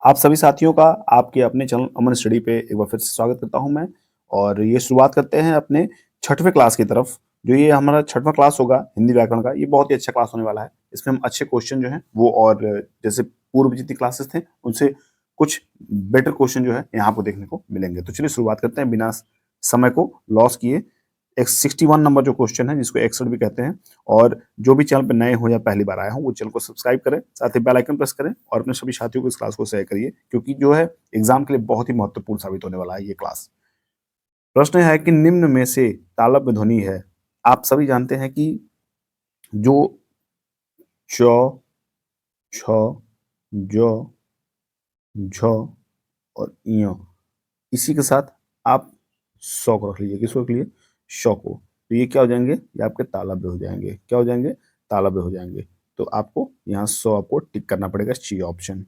आप सभी साथियों का आपके अपने चैनल अमन स्टडी पे एक बार फिर से स्वागत करता हूं मैं। और ये शुरुआत करते हैं अपने छठवें क्लास की तरफ। जो ये हमारा छठवां क्लास होगा हिंदी व्याकरण का, ये बहुत ही अच्छा क्लास होने वाला है। इसमें हम अच्छे क्वेश्चन जो हैं वो, और जैसे पूर्व जितनी क्लासेस थे उनसे कुछ बेटर क्वेश्चन जो है यहाँ पर देखने को मिलेंगे। तो चलिए शुरुआत करते हैं बिना समय को लॉस किए। एक 61 नंबर जो क्वेश्चन है, जिसको एक्सर्ट भी कहते हैं। और जो भी चैनल पे नए हो या पहली बार आए हो, वो चैनल को सब्सक्राइब करें, साथ ही बेल आइकन प्रेस करें और अपने सभी साथियों को इस क्लास को शेयर करिए, क्योंकि जो है एग्जाम के लिए बहुत ही महत्वपूर्ण साबित होने वाला है ये क्लास। प्रश्न है कि निम्न में से तालव्य ध्वनि है। आप सभी जानते हैं कि जो च, छ, ज, झ और ञ, इसी के साथ आप सौ को रख लीजिए। किसको रख लीजिए? शौ को। तो ये क्या हो जाएंगे? ये आपके तालव्य हो जाएंगे। क्या हो जाएंगे? तालव्य हो जाएंगे। तो आपको यहाँ 100 आपको टिक करना पड़ेगा, ची ऑप्शन।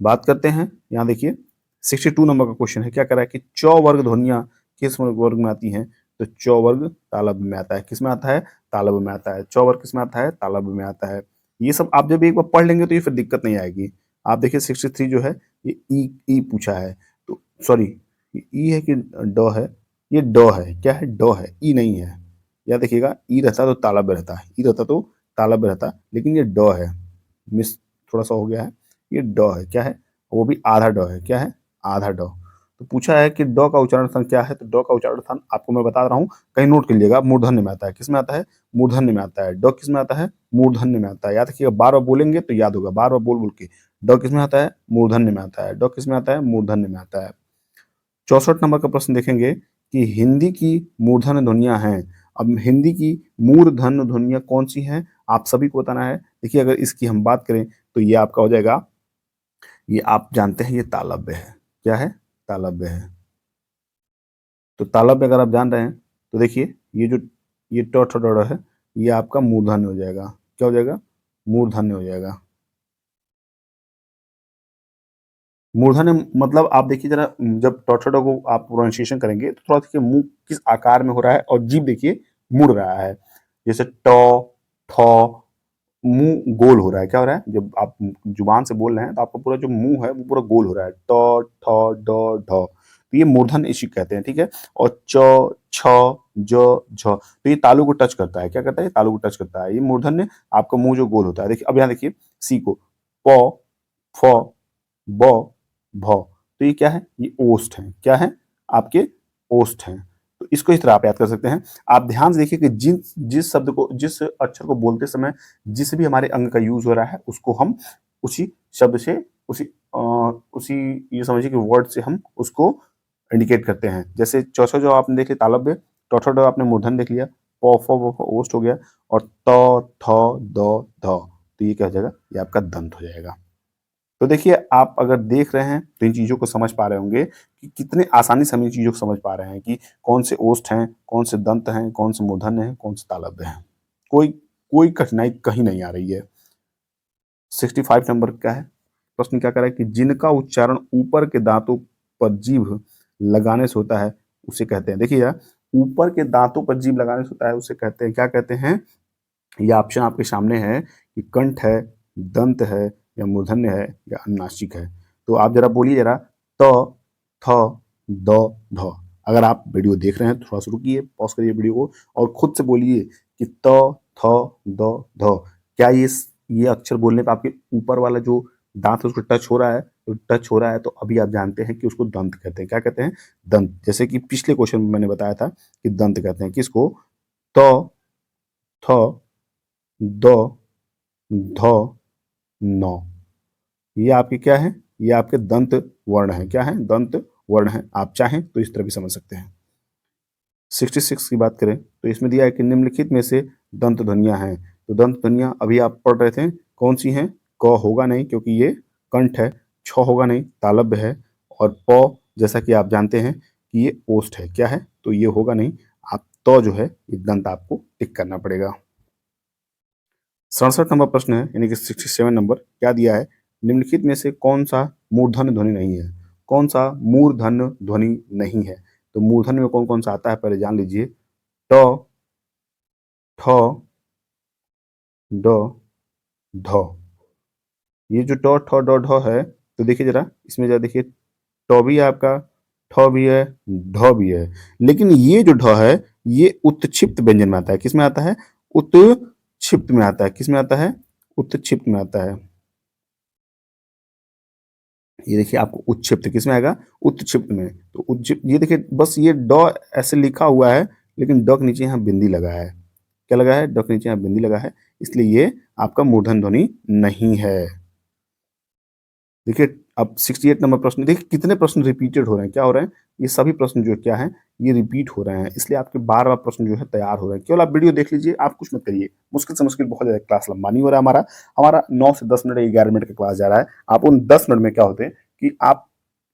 बात करते हैं, यहाँ देखिए 62 नंबर का क्वेश्चन है। क्या कह रहा है कि चौ वर्ग ध्वनियां किस वर्ग में आती हैं? तो चौ वर्ग तालव्य में आता है। किस में आता है? तालव्य में आता है। चौ वर्ग किस में आता है? तालव्य में आता है। ये सब आप जब एक बार पढ़ लेंगे तो ये फिर दिक्कत नहीं आएगी। आप देखिए 63 जो है, ये ई पूछा है। तो सॉरी, ई है कि ड है? ये ड है। क्या है? ड है, ई नहीं है। या देखिएगा, ई रहता तो तालव्य रहता, ई रहता तो तालव्य रहता, लेकिन ये ड है। मिस थोड़ा सा हो गया है। ये ड है। क्या है? वो भी आधा ड है। क्या है? आधा ड। तो पूछा है कि ड का उच्चारण स्थान क्या है? तो ड का उच्चारण स्थान आपको मैं बता रहा हूँ, कहीं नोट कर लीजिएगा। मूर्धन्य में आता है। किस में आता है? मूर्धन्य में आता है। ड किस में आता है? मूर्धन्य में आता है। याद रखिएगा, बार बार बोलेंगे तो याद होगा। बार बार बोल बोल के। ड किस में आता है? मूर्धन्य में आता है। ड किस में आता है? मूर्धन्य में आता है। 64 नंबर का प्रश्न देखेंगे कि हिंदी की मूर्धन्य ध्वनियां हैं। अब हिंदी की मूर्धन्य ध्वनियां कौन सी हैं, आप सभी को बताना है। देखिए, अगर इसकी हम बात करें तो ये आपका हो जाएगा, ये आप जानते हैं, ये तालव्य है। क्या है? तालव्य है। तो तालव्य अगर आप जान रहे हैं तो देखिए, ये जो ये ट ठ ड ढ है, ये आपका मूर्धन्य हो जाएगा। क्या हो जाएगा? मूर्धन्य हो जाएगा। मूर्धन्य मतलब आप देखिए जरा, जब ट ठ ड को आप प्रोनाउंसिएशन करेंगे तो थोड़ा देखिए मुंह किस आकार में हो रहा है, और जीभ देखिए मुड़ रहा है। जैसे ट, ठ, मुंह गोल हो रहा है। क्या हो रहा है? जब आप जुबान से बोल रहे हैं तो आपका पूरा जो मुंह है वो पूरा गोल हो रहा है। ट, ठ, ड, ढ। तो ये मूर्धन्य इसी कहते हैं। ठीक है। और च, छ, ज, झ, तो ये तालु को टच करता है। क्या करता है? ये तालु को टच करता है। ये मूर्धन्य आपका मुंह जो गोल होता है। देखिए, अब यहाँ देखिए सी को, प, फ, ब, भ। तो ये क्या है? ये ओष्ठ है। क्या है? आपके ओष्ठ हैं। तो इसको इस तरह आप याद कर सकते हैं। आप ध्यान से देखिए कि जिस जिस शब्द को, जिस अक्षर को बोलते समय जिस भी हमारे अंग का यूज हो रहा है, उसको हम उसी शब्द से, उसी उसी, ये समझिए कि वर्ड से हम उसको इंडिकेट करते हैं। जैसे चौथा जो आपने देख लिया तालव्य, चौथा ड आपने मूर्धन देख लिया, प फ व फ ओष्ठ हो गया, और त थ द ध, तो ये क्या हो जाएगा? ये आपका दंत हो जाएगा। तो देखिए, आप अगर देख रहे हैं तो इन चीज़ों को समझ पा रहे होंगे कि कितने आसानी से हम इन चीज़ों को समझ पा रहे हैं कि कौन से ओष्ठ हैं, कौन से दंत हैं, कौन से मूर्धन्य हैं, कौन से तालव्य हैं। कोई कोई कठिनाई कहीं नहीं आ रही है। 65 नंबर का है प्रश्न। क्या कर रहा है कि जिनका उच्चारण ऊपर के दांतों पर जीभ लगाने से होता है, उसे कहते हैं। देखिए यार, ऊपर के दांतों पर जीभ लगाने से होता है, उसे कहते हैं, क्या कहते हैं? ये ऑप्शन आपके सामने है कि कंठ है, दंत है, या मूर्धन्य है, या अनुनासिक है। तो आप जरा बोलिए जरा, त, थ, द, ध। अगर आप वीडियो देख रहे हैं तो थोड़ा सा रुकिए, पॉज करिए वीडियो को और खुद से बोलिए कि त, थ, द, ध। क्या ये अक्षर बोलने पर आपके ऊपर वाला जो दांत है उसको टच हो रहा है? तो टच हो रहा है तो अभी आप जानते हैं कि उसको दंत कहते हैं। क्या कहते हैं? दंत। जैसे कि पिछले क्वेश्चन में मैंने बताया था कि दंत कहते हैं किसको? त, थ, द, ध, न। ये आपके क्या है? ये आपके दंत वर्ण है। क्या है? दंत वर्ण है। आप चाहें तो इस तरह भी समझ सकते हैं। 66 की बात करें तो इसमें दिया है कि निम्नलिखित में से दंत ध्वनियां हैं। तो दंत ध्वनियां अभी आप पढ़ रहे थे, कौन सी हैं? क होगा नहीं, क्योंकि ये कंठ है। छ होगा नहीं, तालव्य है। और प, जैसा कि आप जानते हैं कि ये ओष्ठ है। क्या है? तो ये होगा नहीं। आप तो जो है ये दंत आपको टिक करना पड़ेगा। 67 नंबर प्रश्न है, यानी कि 67 नंबर। क्या दिया है? निम्नलिखित में से कौन सा मूर्धन्य ध्वनि नहीं है? कौन सा मूर्धन्य ध्वनि नहीं है? तो मूर्धन्य में कौन कौन सा आता है पहले जान लीजिए। ट, ठ, ड, ध। ये जो ट, ठ, ड, ढ है, तो देखिए जरा इसमें जरा देखिए, ट भी है आपका, ठ भी है, ढ भी है, लेकिन ये जो ढ है ये उत्क्षिप्त व्यंजन में आता है। किसमें आता है? उत्क्षिप्त में आता है। किसमें आता है? उत्क्षिप्त में आता है। ये देखिए आपको उत्क्षिप्त किसमें आएगा? उत्क्षिप्त में। तो उत्क्षिप्त, ये देखिए बस ये ड ऐसे लिखा हुआ है, लेकिन ड के नीचे यहाँ बिंदी लगा है। क्या लगा है? ड के नीचे यहाँ बिंदी लगा है, इसलिए ये आपका मूर्धन्य ध्वनि नहीं है। देखिए अब 68 नंबर प्रश्न, देखिए कितने प्रश्न रिपीटेड हो रहे हैं। क्या हो रहे हैं? ये सभी प्रश्न जो क्या है, ये रिपीट हो रहे हैं, इसलिए आपके बार बार प्रश्न जो है तैयार हो रहे हैं। केवल आप वीडियो देख लीजिए, आप कुछ मत करिए। मुश्किल से मुश्किल बहुत ज्यादा क्लास लंबा नहीं हो रहा है हमारा। हमारा 9 से 10 मिनट 11 मिनट का क्लास जा रहा है। आप उन 10 मिनट में क्या होते हैं कि आप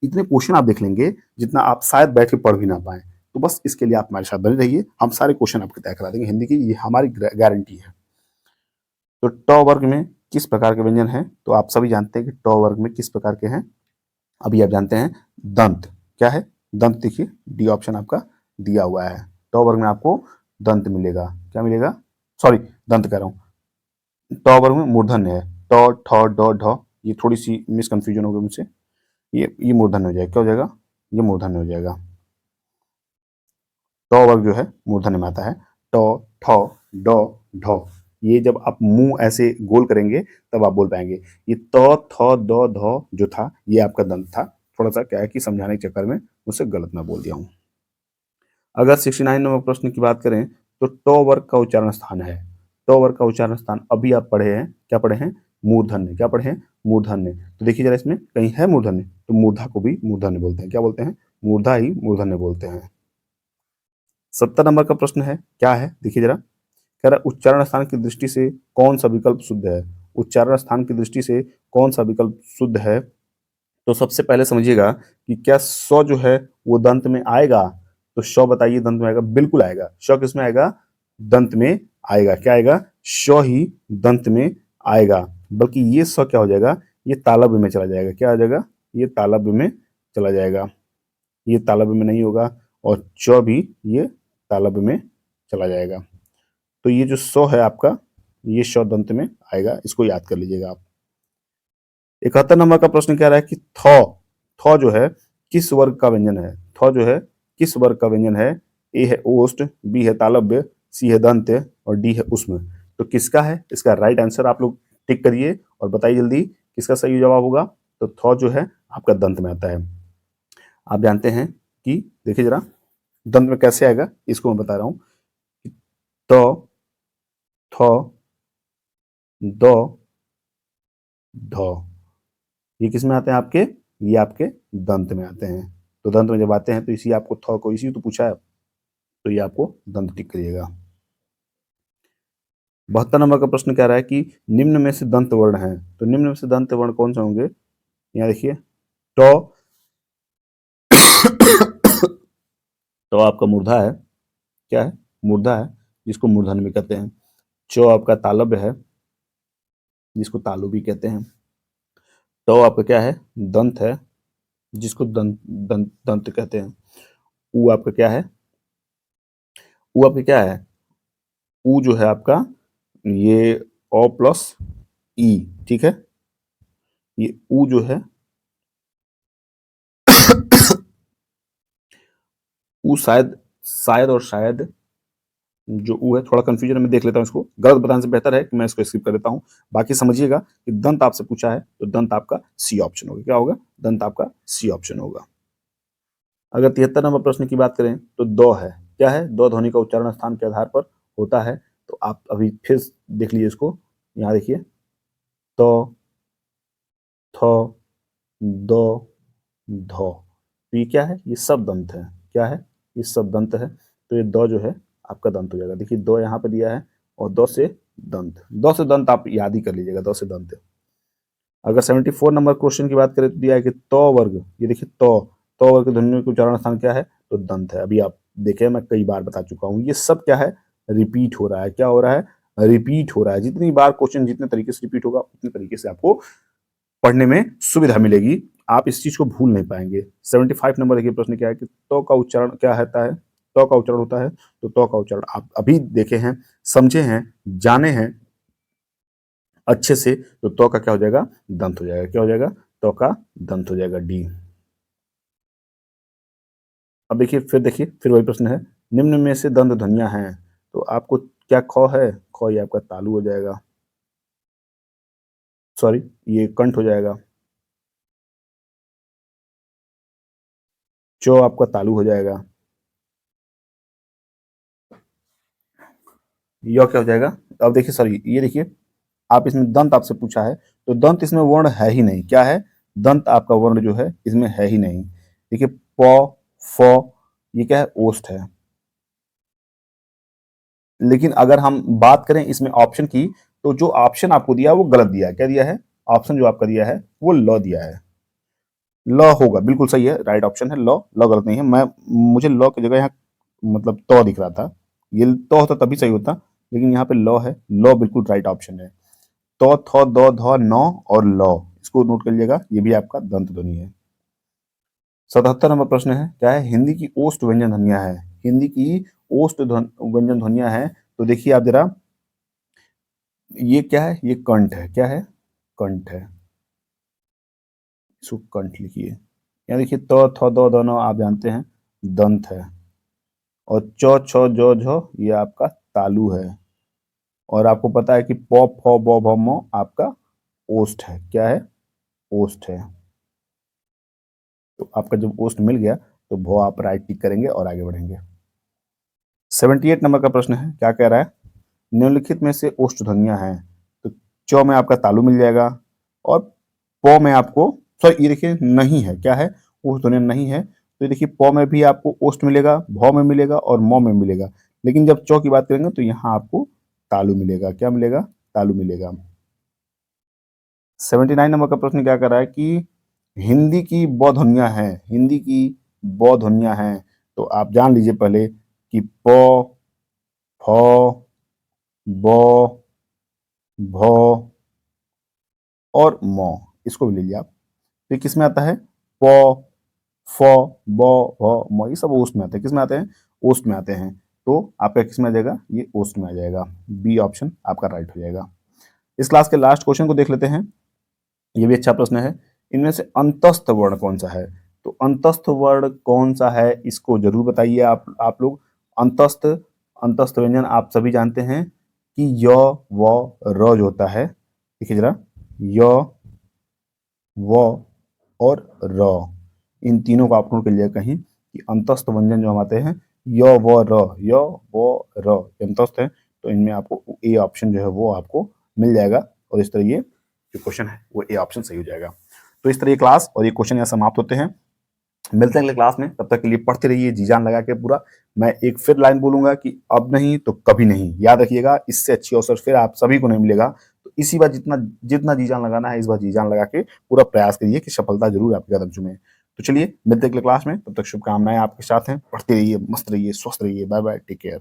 इतने क्वेश्चन आप देख लेंगे जितना आप शायद बैठ के पढ़ भी ना पाए। तो बस इसके लिए आप हमारे साथ बने रहिए, हम सारे क्वेश्चन आपके तय करा देंगे हिंदी की, ये हमारी गारंटी है। तो ट वर्ग में किस प्रकार के व्यंजन हैं? तो आप सभी जानते हैं कि ट वर्ग में किस प्रकार के हैं। अभी आप जानते हैं दंत। क्या है? दंत। देखिए डी ऑप्शन आपका दिया हुआ है। ट वर्ग में आपको दंत मिलेगा। क्या मिलेगा? सॉरी, दंत कह रहा हूँ। ट वर्ग में मूर्धन्य है, ट ठ ड ढ। ये थोड़ी सी मिसकंफ्यूजन हो गई मुझसे। ये मूर्धन्य हो जाएगा। क्या हो जाएगा? ये मूर्धन्य हो जाएगा। ट वर्ग जो है मूर्धन्य में आता है। ट ठ ड ढ। ये जब आप मुंह ऐसे गोल करेंगे तब आप बोल पाएंगे। ये त थ द ध जो था ये आपका दंत था। थोड़ा सा क्या है कि समझाने के चक्कर में मुझसे गलत मैं बोल दिया हूँ। अगर 69 नंबर प्रश्न की बात करें तो ट वर्ग का उच्चारण स्थान है। ट वर्ग का उच्चारण स्थान अभी आप पढ़े हैं, क्या पढ़े हैं? मूर्धन्य। क्या पढ़े हैं? मूर्धन्य। तो देखिए जरा इसमें कहीं है मूर्धन्य, तो मूर्धा को भी मूर्धन्य बोलते हैं। क्या बोलते हैं? मूर्धा ही मूर्धन्य बोलते हैं। 70 नंबर का प्रश्न है, क्या है? देखिए जरा, कह रहा है उच्चारण स्थान की दृष्टि से कौन सा विकल्प शुद्ध है? उच्चारण स्थान की दृष्टि से कौन सा विकल्प शुद्ध है? तो सबसे पहले समझिएगा कि क्या स जो है वो दंत में आएगा? तो श बताइए दंत में आएगा? बिल्कुल आएगा। श किस में आएगा? दंत में आएगा। क्या आएगा? श ही दंत में आएगा। बल्कि ये स क्या हो जाएगा? ये तालव्य में चला जाएगा। क्या आ जाएगा? ये तालव्य में चला जाएगा। ये तालव्य में नहीं होगा, और च भी ये तालव्य में चला जाएगा। तो ये जो स है आपका, ये श दंत में आएगा। इसको याद कर लीजिएगा आप। 71 नंबर का प्रश्न कह रहा है कि थ जो है किस वर्ग का व्यंजन है? थ जो है किस वर्ग का व्यंजन है? ए है ओष्ठ, बी है तालव्य, सी है दंत और डी है उष्म। तो किसका है इसका राइट आंसर? आप लोग टिक करिए और बताइए जल्दी किसका सही जवाब होगा। तो थ जो है आपका दंत में आता है। आप जानते हैं कि देखिए जरा दंत में कैसे आएगा, इसको मैं बता रहा हूं। त थ द ढ, ये किस में आते हैं आपके? ये आपके दंत में आते हैं। तो दंत में जब आते हैं तो इसी आपको थ को इसी तो पूछा है, तो ये आपको दंत टिक करिएगा। 72 नंबर का प्रश्न कह रहा है कि निम्न में से दंत वर्ण है। तो निम्न में से दंत वर्ण कौन से होंगे? यहाँ देखिए ट तो आपका मूर्धा है। क्या है? मूर्धा है, जिसको मूर्धन्य भी कहते हैं। च आपका तालव्य है, जिसको तालु भी कहते हैं। ट आपका क्या है? दंत है, जिसको दंत दंत दंत कहते हैं। उ आपका क्या है? उ आपका क्या है? उ जो है आपका ये अ प्लस ई, ठीक है। ये उ जो है उ शायद शायद और शायद जो उ है, थोड़ा कंफ्यूजन में देख लेता हूँ इसको, गलत बताने से बेहतर है कि मैं इसको स्किप कर देता हूँ। बाकी समझिएगा कि दंत आपसे पूछा है तो दंत आपका सी ऑप्शन होगा। क्या होगा? दंत आपका सी ऑप्शन होगा। अगर 73 नंबर प्रश्न की बात करें तो दो है। क्या है? दो ध्वनि का उच्चारण स्थान के आधार पर होता है। तो आप अभी फिर देख लीजिए इसको। यहाँ देखिए तो थ द ध, तो ये क्या है? ये सब दंत है। क्या है? ये सब दंत है। तो ये द जो है आपका दंत हो जाएगा। देखिए दो यहाँ पे दिया है और दो से दंत, दो से दंत आप याद ही कर लीजिएगा, दो से दंत। अगर 74 नंबर क्वेश्चन की बात करें तो दिया है कि तो वर्ग, ये देखिए तो वर्ग के ध्वनि का उच्चारण स्थान क्या है? तो दंत है। अभी आप देखें, मैं कई बार बता चुका हूँ, ये सब क्या है? रिपीट हो रहा है। क्या हो रहा है? रिपीट हो रहा है। जितनी बार क्वेश्चन जितने तरीके से रिपीट होगा उतने तरीके से आपको पढ़ने में सुविधा मिलेगी। आप इस चीज को भूल नहीं पाएंगे। 75 नंबर देखिए प्रश्न क्या है कि तो का उच्चारण क्या होता है? तो का उच्चारण होता है। तो का उच्चारण आप अभी देखे हैं, समझे हैं, जाने हैं अच्छे से। तो का क्या हो जाएगा? दंत हो जाएगा। क्या हो जाएगा? तो का दंत हो जाएगा डी। अब देखिए फिर वही प्रश्न है, निम्न में से दंत ध्वनियां हैं, तो आपको क्या ख है, ख ये आपका तालु हो जाएगा, सॉरी ये कंठ हो जाएगा, चो आपका तालु हो जाएगा, य क्या हो जाएगा। अब देखिए सॉरी ये देखिए, आप इसमें दंत आपसे पूछा है, तो दंत इसमें वर्ण है ही नहीं, क्या है, दंत आपका वर्ण जो है इसमें है ही नहीं। देखिए प फ ये क्या है, ओष्ठ है। लेकिन अगर हम बात करें इसमें ऑप्शन की, तो जो ऑप्शन आपको दिया है वो गलत दिया है। क्या दिया है, ऑप्शन जो आपका दिया है वो ल दिया है। ल होगा, बिल्कुल सही है, राइट ऑप्शन है ल। ल गलत नहीं है। मैं मुझे ल की जगह यहाँ मतलब तो दिख रहा था, ये तो होता तभी सही होता, लेकिन यहाँ पे ल है, ल बिल्कुल राइट ऑप्शन है। तो थ द ध न और ल, इसको नोट कर लीजिएगा, ये भी आपका दंत ध्वनि है। 77 नंबर प्रश्न है, क्या है, हिंदी की ओष्ठ व्यंजन ध्वनियां है, हिंदी की ओष्ठ व्यंजन ध्वनियां हैं। तो देखिए आप जरा, ये क्या है, ये कंठ है, क्या है, कंठ है, इसको कंठ लिखिए। यहाँ देखिए तो थ द ध न आप जानते हैं दंत है, और च छ ज झ ये आपका तालु है, और आपको पता है कि प फ ब भ म आपका ओष्ठ है, क्या है, ओष्ठ है। तो आपका जब ओष्ठ मिल गया तो भ आप राइट टिक करेंगे और आगे बढ़ेंगे। 78 नंबर का प्रश्न है, क्या कह रहा है, निम्नलिखित में से ओष्ठ ध्वनियां हैं, तो च में आपका तालु मिल जाएगा, और प में आपको, सॉरी ये देखिए नहीं है, क्या है, ओष्ठ ध्वनि नहीं है, तो ये देखिए प में भी आपको ओष्ठ मिलेगा, भ में मिलेगा और म में मिलेगा, लेकिन जब च की बात करेंगे तो यहाँ आपको तालु मिलेगा, क्या मिलेगा, तालु मिलेगा। 79 नंबर का प्रश्न क्या कर रहा है कि हिंदी की ब ध्वनियां हैं, हिंदी की ब ध्वनियां हैं, तो आप जान लीजिए पहले कि प, फ, ब, भ और म, इसको भी लीजिए आप। तो ये किस में आता है, प, फ, ब, भ, म, ये सब ओस्ट में आते हैं, किस में आते हैं, ओस्ट में आते हैं। तो आपका किस में आ जाएगा, ये ओस्ट में आ जाएगा, बी ऑप्शन आपका राइट हो जाएगा। इस क्लास के लास्ट क्वेश्चन को देख लेते हैं, ये भी अच्छा प्रश्न है, इनमें से अंतस्थ वर्ण कौन सा है, तो अंतस्थ वर्ण कौन सा है इसको जरूर बताइए आप लोग। अंतस्थ, अंतस्थ व्यंजन आप सभी जानते हैं कि य व र जो होता है, देखिए जरा, य व और र, इन तीनों को आप नोट कर लीजिएगा कहीं कि अंतस्थ व्यंजन जो हम आते हैं य व र, य व र अंतस्थ है, तो इनमें आपको ए ऑप्शन जो है वो आपको मिल जाएगा, और इस तरह ये जो क्वेश्चन है वो ए ऑप्शन सही हो जाएगा। तो इस तरह ये क्लास और ये क्वेश्चन यहाँ समाप्त होते हैं। मिलते हैं अगले क्लास में, तब तक के लिए पढ़ते रहिए जी जान लगा के पूरा। मैं एक फिर लाइन बोलूंगा कि अब नहीं तो कभी नहीं, याद रखिएगा, इससे अच्छी अवसर फिर आप सभी को नहीं मिलेगा। तो इसी बार जितना जितना जी जान लगाना है, इस बार जी जान लगा के पूरा प्रयास करिए कि सफलता जरूर आपके कदम चूमे। तो चलिए मिलते हैं अगले क्लास में, तब तक शुभकामनाएं आपके साथ हैं, पढ़ते रहिए, मस्त रहिए, स्वस्थ रहिए, बाय बाय, टेक केयर।